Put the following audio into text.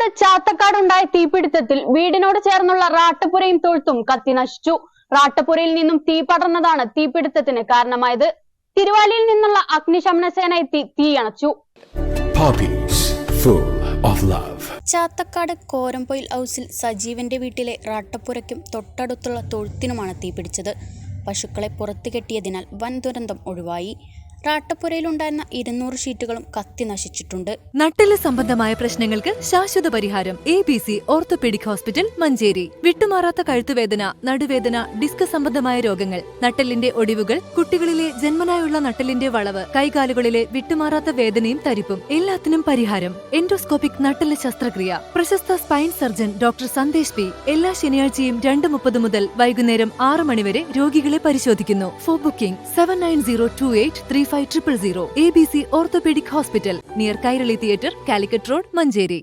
പാലക്കാട് ചാത്തക്കാടുണ്ടായ തീപിടുത്തത്തിൽ വീടിനോട് ചേർന്നുള്ള റാട്ടപ്പുരയും തൊഴുത്തും കത്തിനശിച്ചു. റാട്ടപ്പുരയിൽ നിന്നും തീ പടർന്നതാണ് തീപിടുത്തത്തിന് കാരണമായത്. തിരുവാലിയിൽ നിന്നുള്ള അഗ്നിശമന സേന എത്തി തീയണച്ചു. ചാത്തക്കാട് കോരംപൊയിൽ ഹൗസിൽ സജീവന്റെ വീട്ടിലെ റാട്ടപ്പുരയ്ക്കും തൊട്ടടുത്തുള്ള തൊഴുത്തിനുമാണ് തീപിടിച്ചത്. പശുക്കളെ പുറത്തു കെട്ടിയതിനാൽ വൻ ദുരന്തം ഒഴിവായി. റാട്ടപ്പുരയിലുണ്ടായിരുന്ന 200 ഷീറ്റുകളും കത്തി നശിച്ചിട്ടുണ്ട്. നട്ടെല്ല് സംബന്ധമായ പ്രശ്നങ്ങൾക്ക് ശാശ്വത പരിഹാരം ABC ഓർത്തോപീഡിക് ഹോസ്പിറ്റൽ മഞ്ചേരി. വിട്ടുമാറാത്ത കഴുത്തുവേദന, നടുവേദന, ഡിസ്ക് സംബന്ധമായ രോഗങ്ങൾ, നട്ടെല്ലിന്റെ ഒടിവുകൾ, കുട്ടികളിലെ ജന്മനായുള്ള നട്ടെല്ലിന്റെ വളവ്, കൈകാലുകളിലെ വിട്ടുമാറാത്ത വേദനയും തരിപ്പും എല്ലാത്തിനും പരിഹാരം. എൻഡോസ്കോപ്പിക് നട്ടെല്ല് ശസ്ത്രക്രിയ. പ്രശസ്ത spine surgeon doctor Sandesh P എല്ലാ ശനിയാഴ്ചയും 2:30 മുതൽ വൈകുന്നേരം 6 മണി വരെ രോഗികളെ പരിശോധിക്കുന്നു. Four booking 7902835000. ABC orthopaedic hospital, near Kairali theatre, Calicut road, Manjeri.